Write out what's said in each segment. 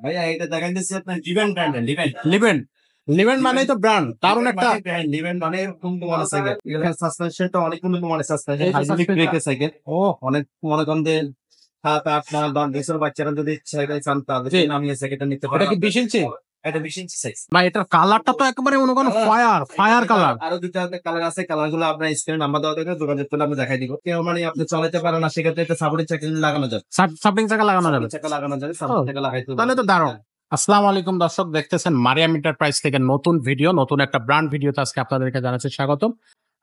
ভাইয়া এটা দেখাইতেছি আপনার লিভেন ব্র্যান্ডের লিভেন লিভেন লিভেন মানেই তো ব্র্যান্ড, দারুণ একটা লিভেন মানে উন্নত মানের সাইকেল। এখানে সাসপেনশনটা অনেক উন্নত মানের সাসপেনশন, এই যে হাইড্রোলিক suspension। ব্রেকের সাইকেল। ও অনেক মনে করেন যে 7, 8, 9, 10 বছর বাচ্চারা যদি সাইকেল চান তাদের জি। জন্য আমি এই সাইকেলটা নিতে এটা পারি। কি 20 ইঞ্চি? এটা 20 ইঞ্চি সাইজ। ভাই এটার কালারটা তো একেবারে মনে করেন ফায়ার কালার। আরো দুটা কালার আছে, কালার গুলো আপনার স্ক্রিনে নাম্বার দেওয়া থাকে, যোগাযোগ করলে আমি দেখাই দিব। কেউ মানে আপনি চালাতে পারেন না, সেক্ষেত্রে একটা সাপোর্টের চাকা লাগানো যাবে। সাবলিং চাকা লাগানো যাবে, চাকা লাগানো যাবে, সাপোর্ট চাকা লাগাইতে হবে। তাহলে তো দারুণ। আসসালামু আলাইকুম দর্শক, দেখতেছেন মারিয়াম এন্টারপ্রাইজ থেকে নতুন ভিডিও, নতুন একটা ব্র্যান্ড ভিডিওতে আজকে আপনাদেরকে জানাচ্ছি স্বাগতম।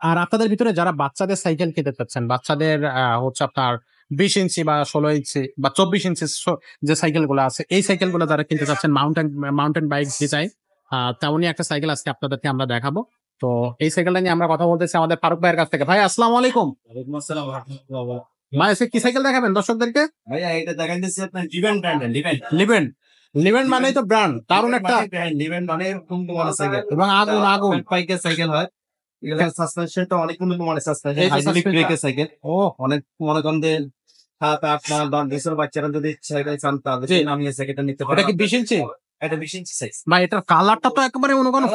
আর আপনাদের ভিতরে যারা বাচ্চাদের সাইকেল কিনতে চাচ্ছেন, বাচ্চাদের হচ্ছে আপনার 20 ইঞ্চি বা 16 ইঞ্চি বা 24 ইঞ্চি যে সাইকেল গুলো আছে, এই সাইকেল গুলো যারা কিনতে চাচ্ছেন মাউন্টেন বাইক ডিজাইন, তেমনই একটা সাইকেল আজকে আপনাদেরকে আমরা দেখাবো। তো এই সাইকেলটা নিয়ে আমরা কথা বলতেছি আমাদের ফারুক ভাইয়ের কাছ থেকে। ভাই আসসালামু আলাইকুম। ওয়ালাইকুম আসসালাম ওয়া রাহমাতুল্লাহ। ভাই আজকে কি সাইকেল দেখাবেন দর্শকদেরকে? ভাইয়া এটা দেখাইতেছি আপনার লিভেন ব্র্যান্ডের লিভেন লিভেন লিভেন মানেই তো ব্র্যান্ড, দারুণ একটা লিভেন মানে উন্নত মানের সাইকেল এবং আগুন বাইকের সাইকেল হয়। এখানে সাসপেনশনটা অনেক উন্নত মানের সাসপেনশন, এই যে হাইড্রোলিক suspension। ব্রেকের সাইকেল। ও অনেক মনে করেন যে 7, 8, 9, 10 বছর বাচ্চারা যদি সাইকেল চান তাদের জি। জন্য আমি এই সাইকেলটা নিতে পারি। এটা কি 20 ইঞ্চি? এটা 20 ইঞ্চি সাইজ। ভাই এটার কালারটা তো একেবারে মনে করেন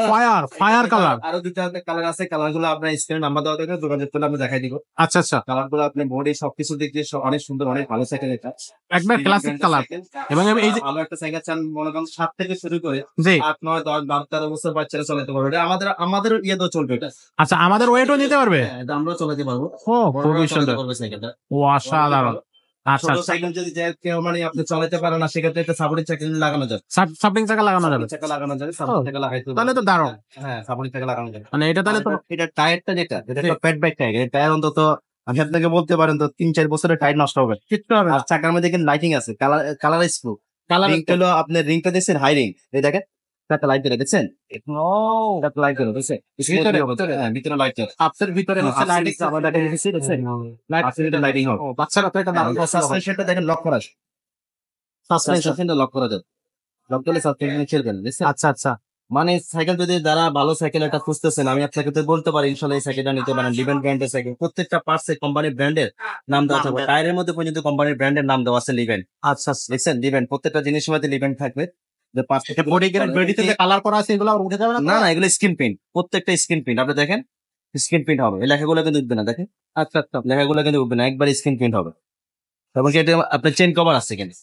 ফায়ার কালার। আরো দুটা কালার আছে, কালার গুলো আপনার স্ক্রিনে নাম্বার দেওয়া থাকে, যোগাযোগ করলে আমি দেখাই দিব। আচ্ছা আচ্ছা, কালার গুলো আপনি বডি সবকিছু দিক দিয়ে অনেক সুন্দর, অনেক ভালো সাইকেল এটা। একবার ক্লাসিক কালার। এবং এই যে ভালো একটা সাইকেল চান, মনে করেন 7 থেকে শুরু করে জি 8, 9, 10, 12, 13 বছর বাচ্চারা চালাতে পারবে। এটা আমাদের ইয়েতেও চলবে এটা। আচ্ছা, আমাদের ওয়েটও নিতে পারবে। হ্যাঁ, এটা আমরাও চালাতে পারবো। ও খুবই বড়রাও চালাতে সুন্দর, পারবে সাইকেলটা। ও অসাধারণ। আচ্ছা ছোট সাইকেল যদি কেউ মানে আপনি চালাতে পারে না, সেক্ষেত্রে একটা সাপোর্টের চাকা লাগানো যাবে। সাবলিং চাকা লাগানো যাবে, চাকা লাগানো যাবে, সাপোর্ট চাকা লাগাইতে হবে। তাহলে তো দারুণ। হ্যাঁ, সাপোর্টের চাকা লাগানো যাবে। মানে এটা তাহলে তো এটা টায়ারটা যেটা একটা প্যাড বাইক টায়ার, এটা টায়ার অন্তত আমি আপনাকে বলতে পারেন তো 3-4 বছরের টায়ার নষ্ট হবে। কিচ্ছু হবে আর চাকার মধ্যে কিন্তু লাইটিং আছে, কালার স্ক্রু। কালার। রিংটা হলো আপনার রিংটা দেখছেন, হাই রিং। এই দেখেন একটা লাইট জ্বলে, দেখছেন? ও একটা লাইট জ্বলে, দেখছেন? ভিতরে হ্যাঁ, ভিতরে লাইট জ্বলে। আপসের ভিতরে হচ্ছে লাইটিং। আবার দেখেন দেখছেন? আপনি এটা লাইটিং হবে। ও বাচ্চারা তো এটা দারুণ পছন্দ করে। সাসপেনশনটা দেখেন লক করা আছে। সাসপেনশন। সাসপেনশনটা লক করা যাবে। লক করলে সাসপেনশন ছেড়বেন, দেখছেন? আচ্ছা আচ্ছা, মানে সাইকেল যদি যারা ভালো সাইকেল একটা খুঁজতেছেন, আমি আপনাকে তো বলতে পারি ইনশাল্লাহ এই সাইকেলটা নিতে পারেন। লিভেন ব্র্যান্ডের সাইকেল, প্রত্যেকটা পার্টসে কোম্পানির ব্র্যান্ডের নাম দেওয়া থাকবে। টায়ারের মধ্যে পর্যন্ত কোম্পানির ব্র্যান্ডের নাম দেওয়া আছে, লিভেন। আচ্ছা দেখছেন লিভেন, প্রত্যেকটা জিনিসের মধ্যে লিভেন থাকবে। যে বডিতে যে কালার করা আছে এগুলো আর উঠে যাবে না তো? না না, এগুলো স্ক্রিন প্রিন্ট, প্রত্যেকটা স্ক্রিন প্রিন্ট। আপনি দেখেন স্ক্রিন প্রিন্ট হবে, এই লেখাগুলো কিন্তু উঠবে না, দেখেন আচ্ছা আচ্ছা, লেখাগুলো কিন্তু উঠবে না, একবার স্ক্রিন প্রিন্ট হবে। এবং এটা আপনার চেন কভার আছে কিন্তু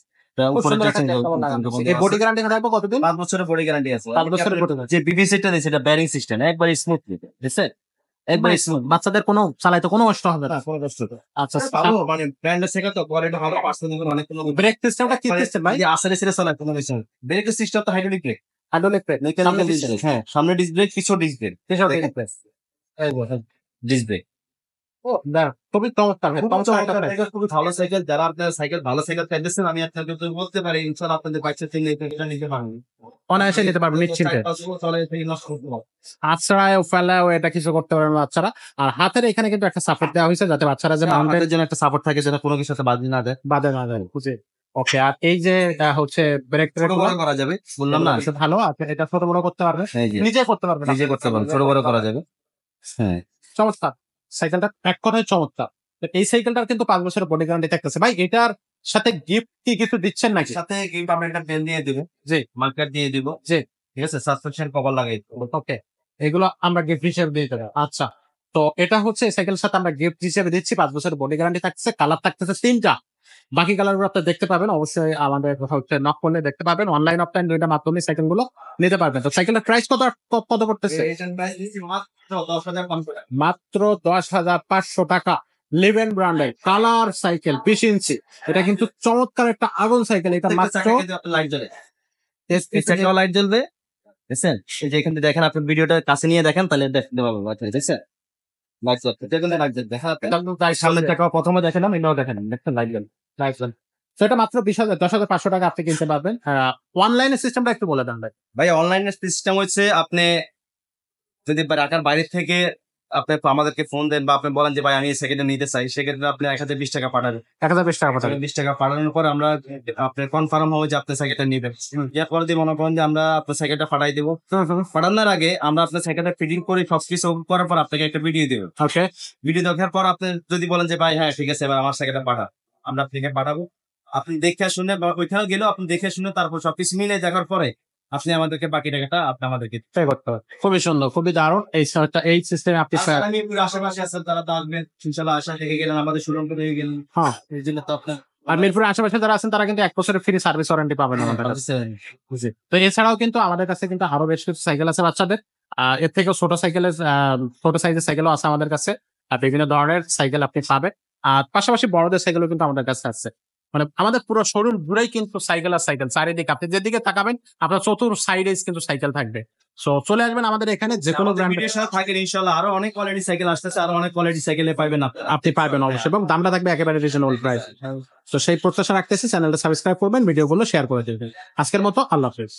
খুব সুন্দর একটা চেষ্টা লাগানো আছে। এই বডি গ্যারান্টি থাকবে কতদিন? 5 বছরের বডি গ্যারান্টি আছে। 5 বছরের বডি গ্যারান্টি। যে বিবিসিটা দিয়েছে এটা ব্যারিং সিস্টেম, একবার স্মুথ দেখছেন, একবার স্মুথ। বাচ্চাদের কোনো চালাইতে কোনো কষ্ট হবে না। কোনো কষ্ট নেই। আচ্ছা, ভালো মানে ব্র্যান্ডের থেকে তো কোয়ালিটি ভালো, পার্সেন্ট অনেক কোনো ব্রেক সিস্টেমটা কি সিস্টেম ভাই? আসলে সেটা চালায় কোনো কিছু। ব্রেকের সিস্টেম তো হাইড্রোলিক ব্রেক। Hydraulic break. সামনে ডিস্ক ব্রেক, হ্যাঁ সামনে ডিস্ক ব্রেক, পিছনে ডিস্ক ব্রেক। ডিস্ক ব্রেক ও দাঁড়া, খুবই চমৎকার ভাই, চমৎকার একটা price। খুবই ভালো সাইকেল। যারা আপনার সাইকেল ভালো সাইকেল চাইতেছেন, আমি আপনাকে তো বলতে পারি ইনশাআল্লাহ আপনাদের বাচ্চা থেকে এটা নিতে পারবেন। অনায়াসে নিতে পারবেন নিশ্চিন্তে। 4-5 বছর চলে এই নষ্ট করতে পারবেন। আছড়ায় ফেলাও এটা কিছু করতে পারবেন না বাচ্চারা। আর হাতের এখানে কিন্তু একটা সাপোর্ট দেওয়া হয়েছে যাতে বাচ্চারা যে মাউন্টেন আমাদের জন্য একটা সাপোর্ট থাকে, যেটা কোনো কিছুর সাথে বাদ না দেয়। বাদে না যায় বুঝে। ওকে, আর এই যে হচ্ছে ব্রেক ছোট বড় করা যাবে, বললাম না, ভালো আছে, এটা ছোট বড় করতে পারবে, এই যে নিজে করতে পারবে, নিজে করতে পারবেন, ছোট বড় করা যাবে। হ্যাঁ, চমৎকার সাইকেলটা, এক কথায় চমৎকার। তো এই সাইকেলটার কিন্তু 5 বছরের বডি গ্যারান্টি থাকতেছে। ভাই এটার সাথে গিফট কি কিছু দিচ্ছেন নাকি? সাথে গিফট আমরা একটা পেন দিয়ে দিব, জি মার্কার দিয়ে দিব, জি, ঠিক আছে, সাসপেনশন কভার লাগাই দিব। ওকে, এগুলো আমরা গিফট হিসেবে দিয়ে দেবো। আচ্ছা, তো এটা হচ্ছে সাইকেলের সাথে আমরা গিফট হিসেবে দিচ্ছি। 5 বছরের বডি গ্যারান্টি থাকছে, কালার থাকতেছে 3টা। বাকি কালার গুলো আপনি দেখতে পাবেন, অবশ্যই আমাদের হচ্ছে নক করলে দেখতে পাবেন। অনলাইন অফলাইন দুইটা মাধ্যমে সাইকেল গুলো নিতে পারবেন। তো সাইকেলের প্রাইস কত পড়তেছে? এটার প্রাইস দিচ্ছি মাত্র 10,000 কম করে। মাত্র 10,500 টাকা। লিভেন ব্র্যান্ডের কালার সাইকেল 20 ইঞ্চি, এটা কিন্তু চমৎকার একটা আগুন সাইকেল। এটা মাত্র লাইট জ্বলে, চাকাও লাইট জ্বলবে, দেখছেন? এই যে এখানে দেখেন, আপনি ভিডিওটা কাছে নিয়ে দেখেন, তাহলে দেখতে পাবেন, দেখছেন লাইট জ্বলছে, দেখুন লাইট জ্বলছে, দেখা যাচ্ছে। সামনের চাকাও প্রথমে দেখালাম, এটাও দেখেন, দেখছেন লাইট জ্বলে। সেটা মাত্র 10,500 টাকা আপনি কিনতে পারবেন। অনলাইনের সিস্টেমটা একটু বলে দেন ভাই। ভাই অনলাইনের সিস্টেম হচ্ছে, আপনি যদি ঢাকার বাইরে থেকে আপনি আমাদেরকে ফোন দেন বা আপনি বলেন যে ভাই আমি এই সেকেন্ডে নিতে চাই, সেক্ষেত্রে আপনি 1020 টাকা পাঠাবেন। 1020 টাকা পাঠাবেন। 20 টাকা পাঠানোর পর আমরা আপনার কনফার্ম হবে যে আপনি সাইকেলটা নিবেন। এরপর দিয়ে মনে করেন যে আমরা আপনার সাইকেলটা পাঠাই দেবো। পাঠানোর আগে আমরা আপনার সাইকেলটা ফিটিং করে সবকিছু করার পর আপনাকে একটা ভিডিও দেবো। ওকে, ভিডিও দেখার পর আপনি যদি বলেন যে ভাই হ্যাঁ ঠিক আছে, এবার আমার সাইকেলটা পাঠা, আমরা আপনাকে পাঠাবো। আপনি দেখে শুনে বা ওইখানে গেলেও আপনি দেখে শুনে তারপর সবকিছু মিলে দেখার পরে আপনি আমাদেরকে বাকি টাকাটা আপনি আমাদেরকে পে করতে হবে। খুবই সুন্দর, খুবই দারুণ। এই সিস্টেমে আপনি যারা মিরপুর আশেপাশে আছেন তারা তো আসবেন ইনশাল্লাহ, আশা থেকে গেলেন আমাদের শোরুমে থেকে গেলেন, হ্যাঁ, এই জন্য তো আপনার আর মিরপুরের আশেপাশে যারা আছেন তারা কিন্তু 1 বছরের ফ্রি সার্ভিস ওয়ারেন্টি পাবেন আমাদের কাছে। জি। তো এছাড়াও কিন্তু আমাদের কাছে কিন্তু আরো বেশ কিছু সাইকেল আছে বাচ্চাদের। এর থেকেও ছোট সাইকেলের ছোট সাইজের সাইকেলও আছে আমাদের কাছে। বিভিন্ন ধরনের সাইকেল আপনি পাবেন। আর পাশাপাশি বড়দের সাইকেলও কিন্তু আমাদের কাছে আছে। মানে আমাদের পুরো শোরুম জুড়েই কিন্তু সাইকেল আর সাইকেল। চারিদিকে আপনি যেদিকে তাকাবেন আপনার চতুর সাইডে কিন্তু সাইকেল থাকবে। সো চলে আসবেন আমাদের এখানে যেকোনো ব্র্যান্ডের ভিডিওর সাথে থাকেন ইনশাল্লাহ, আরো অনেক কোয়ালিটি সাইকেল আসতেছে, আরো অনেক কোয়ালিটি সাইকেলে পাবেন আপনারা। আপনি পাবেন অবশ্যই, এবং দামটা থাকবে একেবারে রিজনেবল প্রাইস। তো সেই প্রত্যাশা রাখতেছি, চ্যানেলটা সাবস্ক্রাইব করবেন, ভিডিওগুলো শেয়ার করে দেবেন। আজকের মতো আল্লাহ হাফেজ।